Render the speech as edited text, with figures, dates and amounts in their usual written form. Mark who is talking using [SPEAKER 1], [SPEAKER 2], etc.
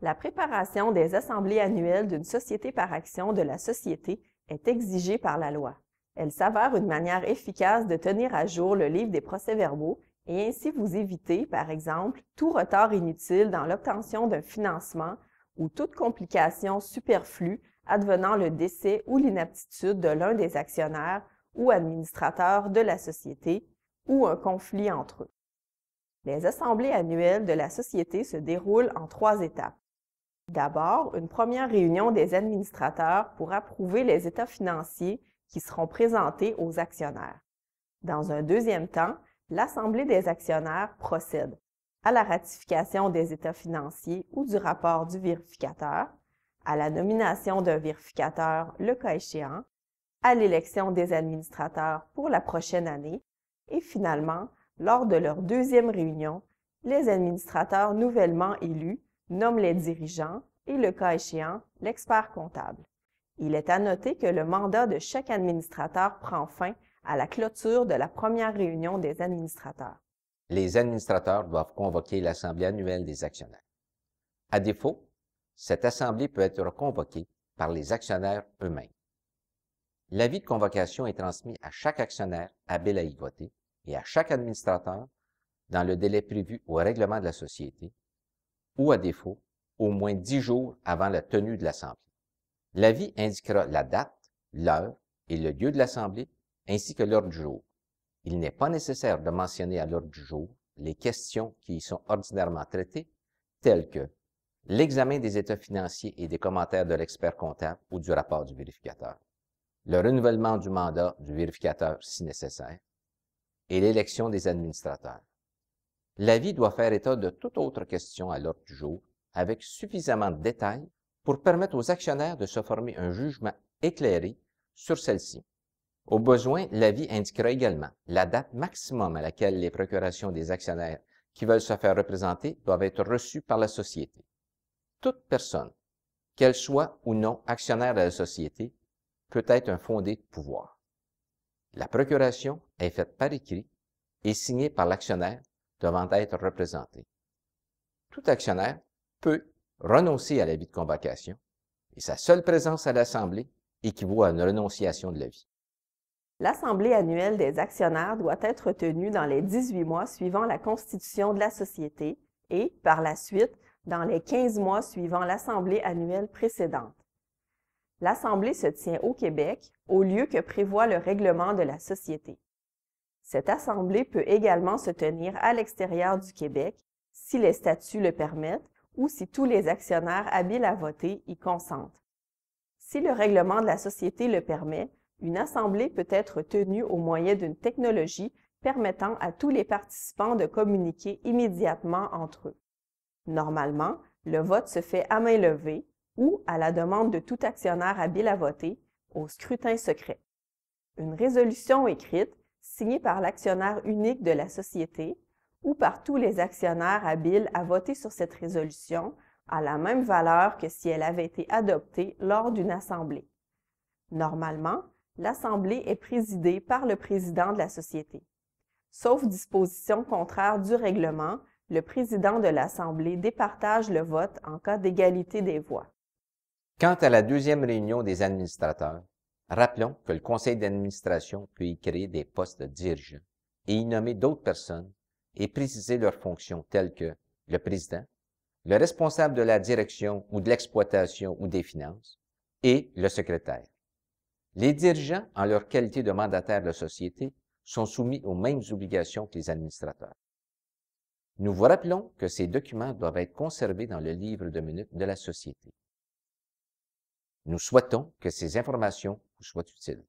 [SPEAKER 1] La préparation des assemblées annuelles d'une société par action de la société est exigée par la loi. Elle s'avère une manière efficace de tenir à jour le livre des procès-verbaux et ainsi vous éviter, par exemple, tout retard inutile dans l'obtention d'un financement ou toute complication superflue advenant le décès ou l'inaptitude de l'un des actionnaires ou administrateurs de la société ou un conflit entre eux. Les assemblées annuelles de la société se déroulent en 3 étapes. D'abord, une première réunion des administrateurs pour approuver les états financiers qui seront présentés aux actionnaires. Dans un deuxième temps, l'Assemblée des actionnaires procède à la ratification des états financiers ou du rapport du vérificateur, à la nomination d'un vérificateur le cas échéant, à l'élection des administrateurs pour la prochaine année et finalement, lors de leur deuxième réunion, les administrateurs nouvellement élus nomment les dirigeants et, le cas échéant, l'expert comptable. Il est à noter que le mandat de chaque administrateur prend fin à la clôture de la première réunion des administrateurs.
[SPEAKER 2] Les administrateurs doivent convoquer l'Assemblée annuelle des actionnaires. À défaut, cette assemblée peut être convoquée par les actionnaires eux-mêmes. L'avis de convocation est transmis à chaque actionnaire habile à y voter et à chaque administrateur dans le délai prévu au règlement de la société, ou à défaut, au moins 10 jours avant la tenue de l'Assemblée. L'avis indiquera la date, l'heure et le lieu de l'Assemblée, ainsi que l'heure du jour. Il n'est pas nécessaire de mentionner à l'ordre du jour les questions qui y sont ordinairement traitées, telles que l'examen des états financiers et des commentaires de l'expert comptable ou du rapport du vérificateur, le renouvellement du mandat du vérificateur si nécessaire, et l'élection des administrateurs. L'avis doit faire état de toute autre question à l'ordre du jour, avec suffisamment de détails pour permettre aux actionnaires de se former un jugement éclairé sur celle-ci. Au besoin, l'avis indiquera également la date maximum à laquelle les procurations des actionnaires qui veulent se faire représenter doivent être reçues par la société. Toute personne, qu'elle soit ou non actionnaire de la société, peut être un fondé de pouvoir. La procuration est faite par écrit et signée par l'actionnaire devant être représenté. Tout actionnaire peut renoncer à l'avis de convocation et sa seule présence à l'Assemblée équivaut à une renonciation de l'avis.
[SPEAKER 1] L'Assemblée annuelle des actionnaires doit être tenue dans les 18 mois suivant la constitution de la société et, par la suite, dans les 15 mois suivant l'Assemblée annuelle précédente. L'Assemblée se tient au Québec, au lieu que prévoit le règlement de la société. Cette Assemblée peut également se tenir à l'extérieur du Québec, si les statuts le permettent ou si tous les actionnaires habiles à voter y consentent. Si le règlement de la société le permet, une assemblée peut être tenue au moyen d'une technologie permettant à tous les participants de communiquer immédiatement entre eux. Normalement, le vote se fait à main levée ou, à la demande de tout actionnaire habile à voter, au scrutin secret. Une résolution écrite, signée par l'actionnaire unique de la société ou par tous les actionnaires habiles à voter sur cette résolution, a la même valeur que si elle avait été adoptée lors d'une assemblée. Normalement, l'Assemblée est présidée par le président de la société. Sauf disposition contraire du règlement, le président de l'Assemblée départage le vote en cas d'égalité des voix.
[SPEAKER 2] Quant à la deuxième réunion des administrateurs, rappelons que le conseil d'administration peut y créer des postes de dirigeants et y nommer d'autres personnes et préciser leurs fonctions telles que le président, le responsable de la direction ou de l'exploitation ou des finances et le secrétaire. Les dirigeants, en leur qualité de mandataire de la société, sont soumis aux mêmes obligations que les administrateurs. Nous vous rappelons que ces documents doivent être conservés dans le livre de minutes de la société. Nous souhaitons que ces informations vous soient utiles.